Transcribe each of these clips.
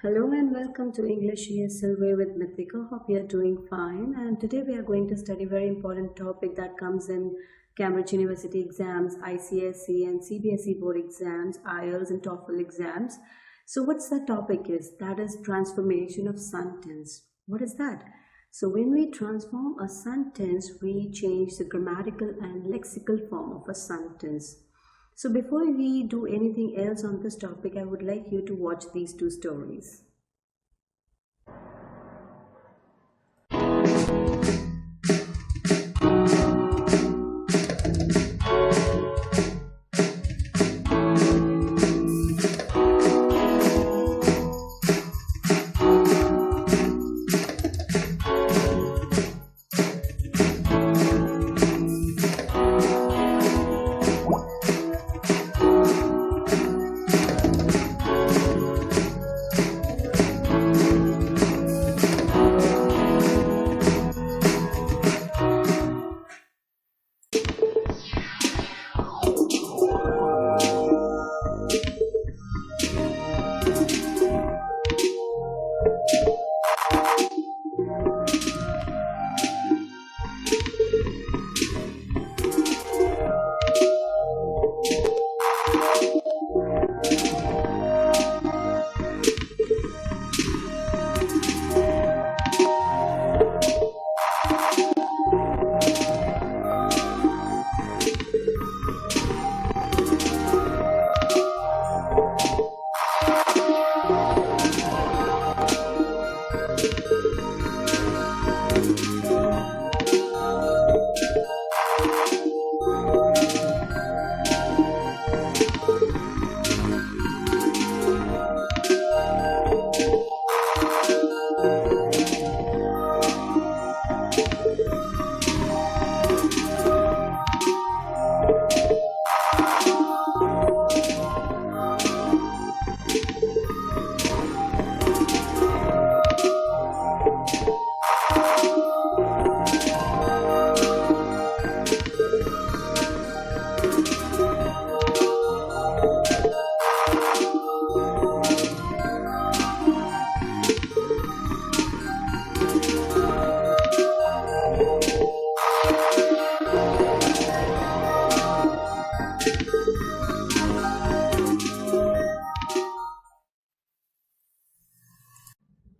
Hello and welcome to English ESL Way with Mythica. Hope you are doing fine. And today we are going to study a very important topic that comes in Cambridge University exams, ICSE and CBSE board exams, IELTS and TOEFL exams. So what's the topic is? That is transformation of sentence. What is that? So when we transform a sentence, we change the grammatical and lexical form of a sentence. So before we do anything else on this topic, I would like you to watch these two stories.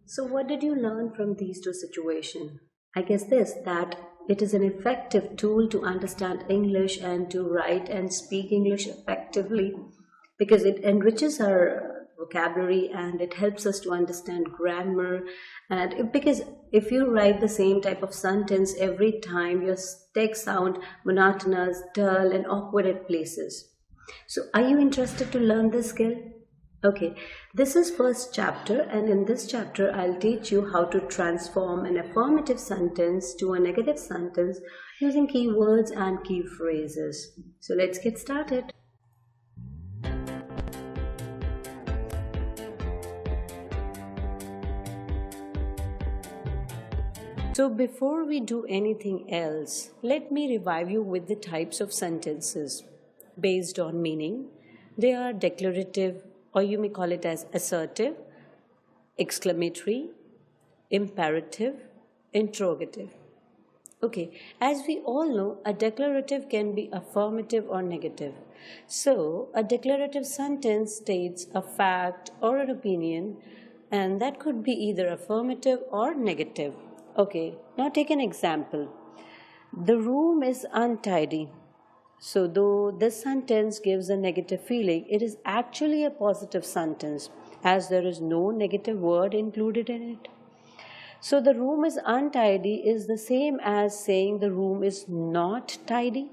So what did you learn from these two situations? I guess that it is an effective tool to understand English and to write and speak English effectively because it enriches our vocabulary and it helps us to understand grammar. And because if you write the same type of sentence every time, your text sound monotonous, dull and awkward at places. So are you interested to learn this skill? Okay, this is first chapter, and in this chapter I'll teach you how to transform an affirmative sentence to a negative sentence using keywords and key phrases. So let's get started. So before we do anything else, let me revive you with the types of sentences based on meaning. They are declarative, or you may call it as assertive, exclamatory, imperative, interrogative. Okay, as we all know, a declarative can be affirmative or negative. So, a declarative sentence states a fact or an opinion, and that could be either affirmative or negative. Okay, now take an example. The room is untidy. So though this sentence gives a negative feeling, it is actually a positive sentence as there is no negative word included in it. So the room is untidy is the same as saying the room is not tidy.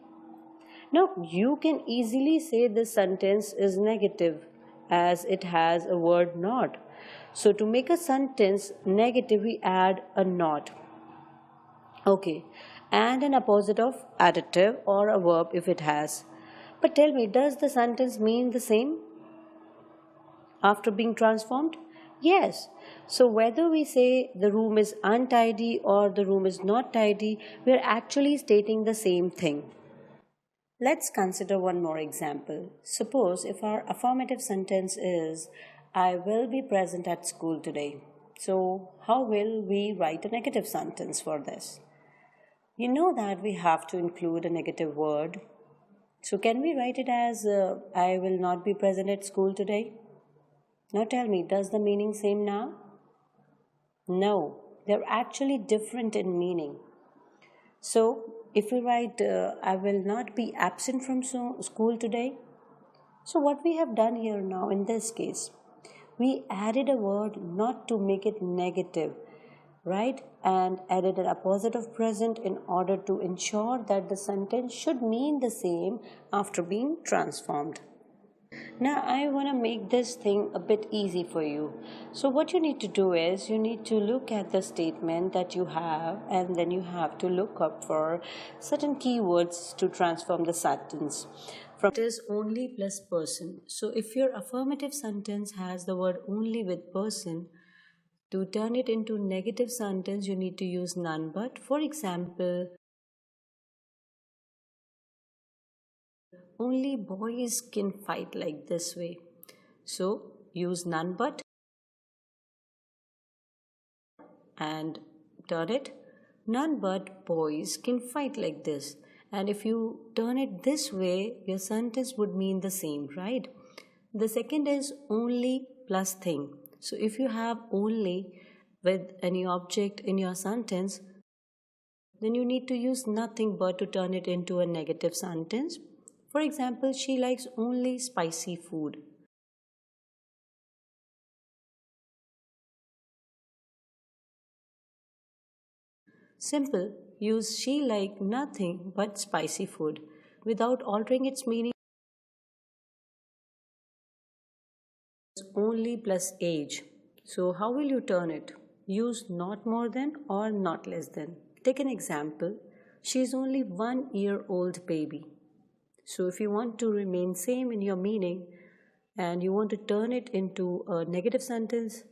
Now you can easily say this sentence is negative as it has a word not. So to make a sentence negative, we add a not. Okay, and an opposite of adjective or a verb if it has. But tell me, does the sentence mean the same after being transformed? Yes. So whether we say the room is untidy or the room is not tidy, we are actually stating the same thing. Let's consider one more example. Suppose if our affirmative sentence is, I will be present at school today. So, how will we write a negative sentence for this? You know that we have to include a negative word. So, can we write it as I will not be present at school today? Now tell me, does the meaning same now? No, they're actually different in meaning. So, if we write I will not be absent from school today, so what we have done here now in this case, we added a word not to make it negative, right? And added an opposite of present in order to ensure that the sentence should mean the same after being transformed. Now, I want to make this thing a bit easy for you. So, what you need to do is you need to look at the statement that you have, and then you have to look up for certain keywords to transform the sentence. From it is only plus person. So, if your affirmative sentence has the word only with person, to turn it into negative sentence, you need to use none but. For example, only boys can fight like this way. So use none but and turn it none but boys can fight like this. And if you turn it this way, your sentence would mean the same, right? The second is only plus thing. So if you have only with any object in your sentence, then you need to use nothing but to turn it into a negative sentence. For example, she likes only spicy food. Simple, use she like nothing but spicy food without altering its meaning. Only plus age. So, how will you turn it? Use not more than or not less than. Take an example. She is only 1 year old baby. So, if you want to remain same in your meaning and you want to turn it into a negative sentence,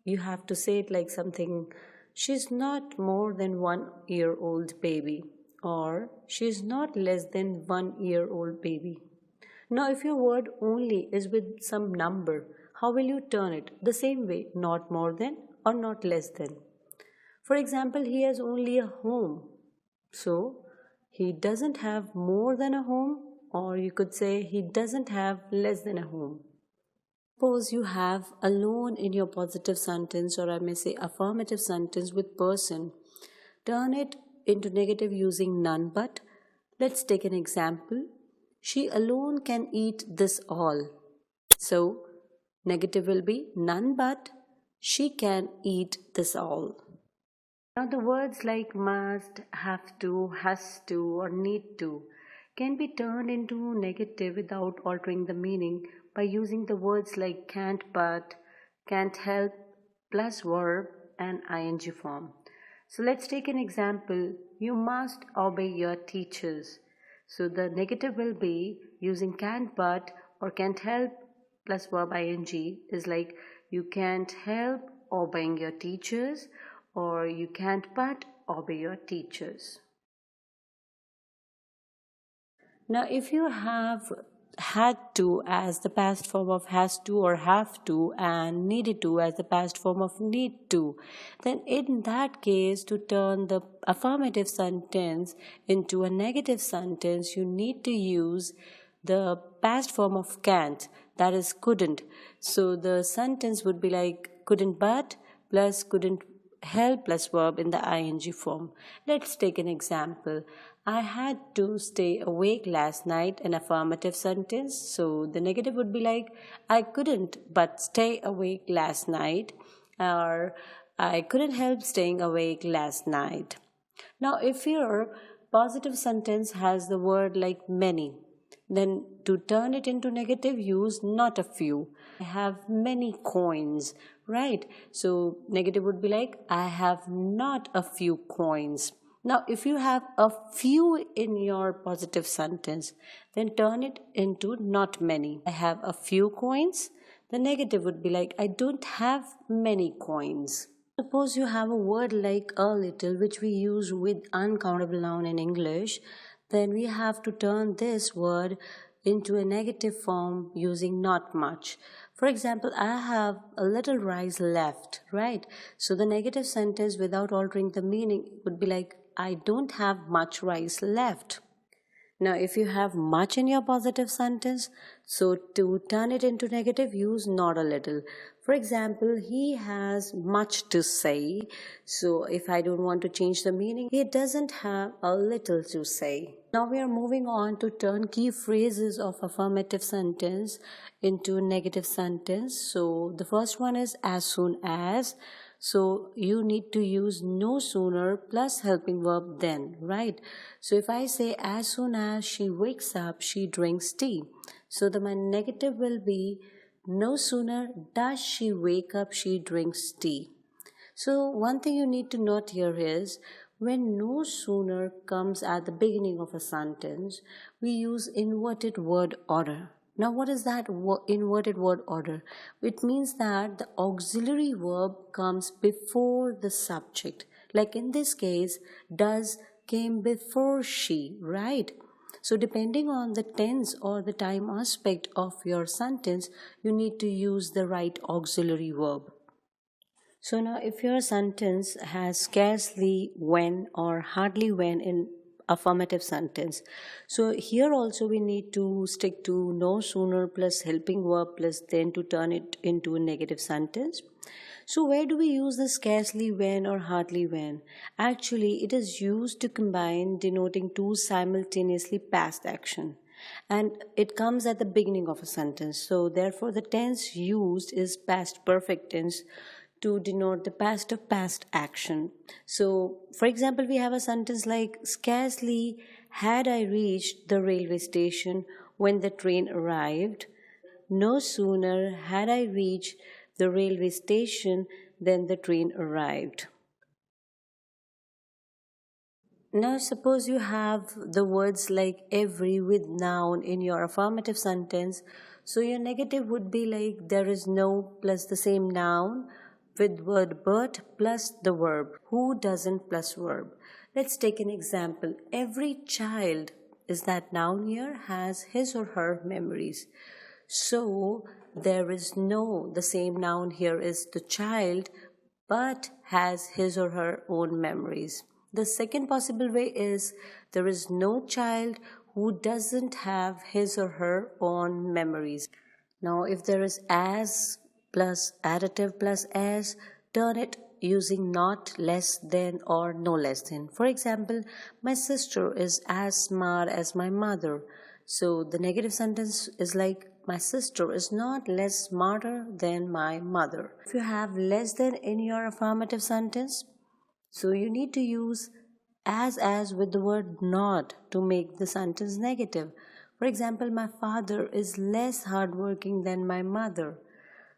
you have to say it like something, she's not more than 1 year old baby, or she's not less than 1 year old baby. Now, if your word only is with some number, how will you turn it? The same way, not more than or not less than. For example, he has only a home. So, he doesn't have more than a home, or you could say he doesn't have less than a home. Suppose you have alone in your positive sentence, or I may say affirmative sentence with person. Turn it into negative using none but. Let's take an example. She alone can eat this all. So, negative will be none but she can eat this all. Now, the words like must, have to, has to, or need to can be turned into negative without altering the meaning by using the words like can't but, can't help, plus verb and ing form. So, let's take an example. You must obey your teachers. So, the negative will be using can't but or can't help plus verb ing is like you can't help obeying your teachers, or you can't but obey your teachers. Now, if you have had to as the past form of has to or have to, and needed to as the past form of need to, then in that case, to turn the affirmative sentence into a negative sentence, you need to use the past form of can't, that is couldn't. So the sentence would be like couldn't but plus couldn't help plus verb in the ing form. Let's take an example. I had to stay awake last night, an affirmative sentence. So the negative would be like I couldn't but stay awake last night, or I couldn't help staying awake last night. Now, if your positive sentence has the word like many, then to turn it into negative, use not a few. I have many coins, right? So negative would be like I have not a few coins. Now, if you have a few in your positive sentence, then turn it into not many. I have a few coins. The negative would be like I don't have many coins. Suppose you have a word like a little, which we use with uncountable noun in English, then we have to turn this word into a negative form using not much. For example, I have a little rice left, right? So the negative sentence without altering the meaning would be like, I don't have much rice left. Now, if you have much in your positive sentence, so to turn it into negative, use not a little. For example, he has much to say. So if I don't want to change the meaning, he doesn't have a little to say. Now we are moving on to turn key phrases of affirmative sentence into a negative sentence. So the first one is as soon as. So you need to use no sooner plus helping verb then, right? So if I say as soon as she wakes up, she drinks tea. So my negative will be no sooner does she wake up, she drinks tea. So one thing you need to note here is when no sooner comes at the beginning of a sentence, we use inverted word order. Now, what is that inverted word order? It means that the auxiliary verb comes before the subject. Like in this case, does came before she, right? So depending on the tense or the time aspect of your sentence, you need to use the right auxiliary verb. So now if your sentence has scarcely, when or hardly when in affirmative sentence, so here also we need to stick to no sooner plus helping verb plus then to turn it into a negative sentence. So where do we use the scarcely when or hardly when? Actually, it is used to combine denoting two simultaneously past action. And it comes at the beginning of a sentence. So therefore the tense used is past perfect tense to denote the past of past action. So, for example, we have a sentence like, scarcely had I reached the railway station when the train arrived. No sooner had I reached the railway station than the train arrived. Now, suppose you have the words like every with noun in your affirmative sentence. So, your negative would be like, there is no plus the same noun with word but plus the verb. Who doesn't plus verb? Let's take an example. Every child is that noun here has his or her memories. So there is no, the same noun here is the child but has his or her own memories. The second possible way is there is no child who doesn't have his or her own memories. Now if there is as plus adjective plus as, turn it using not, less than or no less than. For example, my sister is as smart as my mother. So the negative sentence is like, my sister is not less smarter than my mother. If you have less than in your affirmative sentence, so you need to use as with the word not to make the sentence negative. For example, my father is less hardworking than my mother.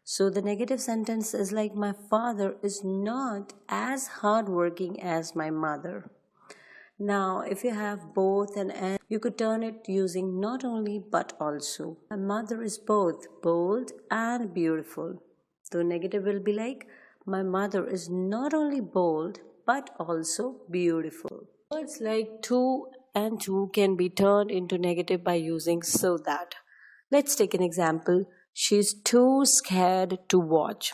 So the negative sentence is like, my father is not as hardworking as my mother. Now, if you have both and, you could turn it using not only but also. My mother is both bold and beautiful. The negative will be like, my mother is not only bold but also beautiful. Words like to and to can be turned into negative by using so that. Let's take an example. She's too scared to watch.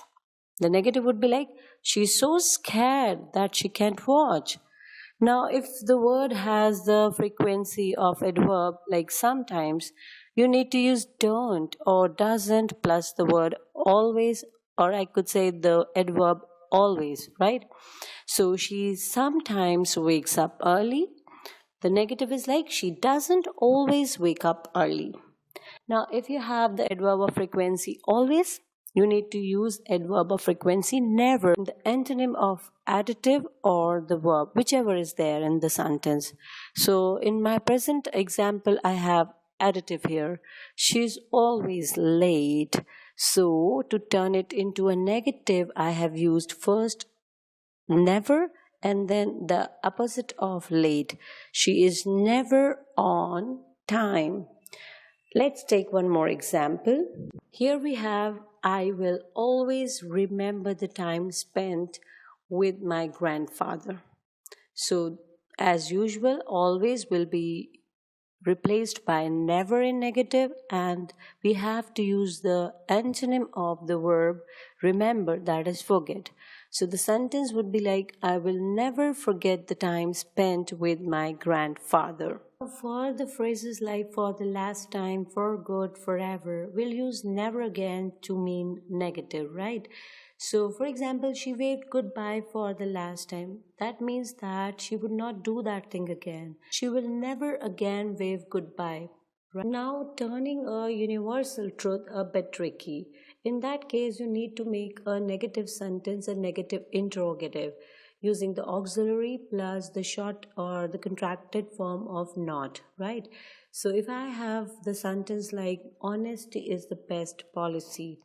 The negative would be like, she's so scared that she can't watch. Now, if the word has the frequency of adverb, like sometimes, you need to use don't or doesn't plus the word always, or I could say the adverb always, right? So she sometimes wakes up early. The negative is like, she doesn't always wake up early. Now, if you have the adverb of frequency always, you need to use adverb of frequency never, the antonym of adjective or the verb, whichever is there in the sentence. So in my present example, I have adjective here. She's always late. So to turn it into a negative, I have used first never and then the opposite of late. She is never on time. Let's take one more example. Here we have, I will always remember the time spent with my grandfather. So, as usual, always will be replaced by never in negative, and we have to use the antonym of the verb remember, that is forget. So the sentence would be like, I will never forget the time spent with my grandfather. For the phrases like for the last time, for good, forever, we'll use never again to mean negative, right? So, for example, she waved goodbye for the last time. That means that she would not do that thing again. She will never again wave goodbye. Now, turning a universal truth a bit tricky. In that case, you need to make a negative sentence a negative interrogative using the auxiliary plus the short or the contracted form of not, right? So, if I have the sentence like honesty is the best policy,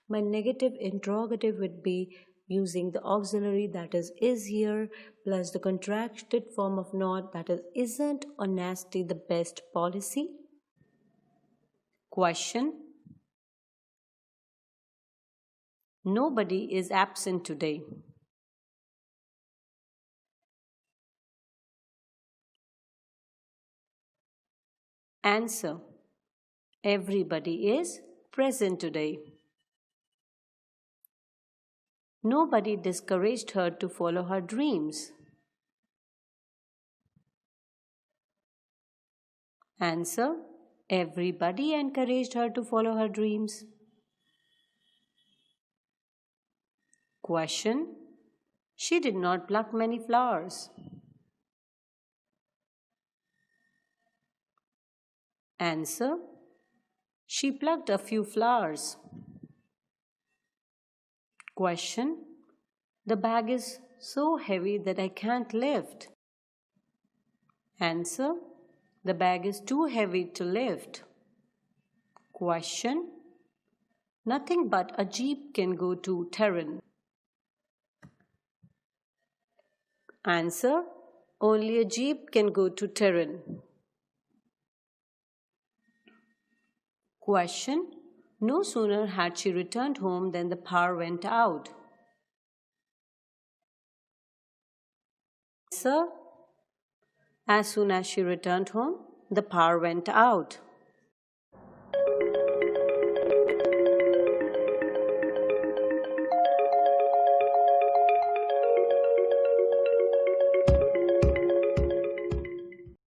my negative interrogative would be using the auxiliary that is here plus the contracted form of not, that is isn't honesty the best policy? Question. Nobody is absent today. Answer. Everybody is present today. Nobody discouraged her to follow her dreams. Answer. Everybody encouraged her to follow her dreams. Question. She did not pluck many flowers. Answer. She plucked a few flowers. Question. The bag is so heavy that I can't lift. Answer. The bag is too heavy to lift. Question. Nothing but a jeep can go to Tehran. Answer. Only a jeep can go to Tehran. Question. No sooner had she returned home than the power went out. Answer. As soon as she returned home, the power went out.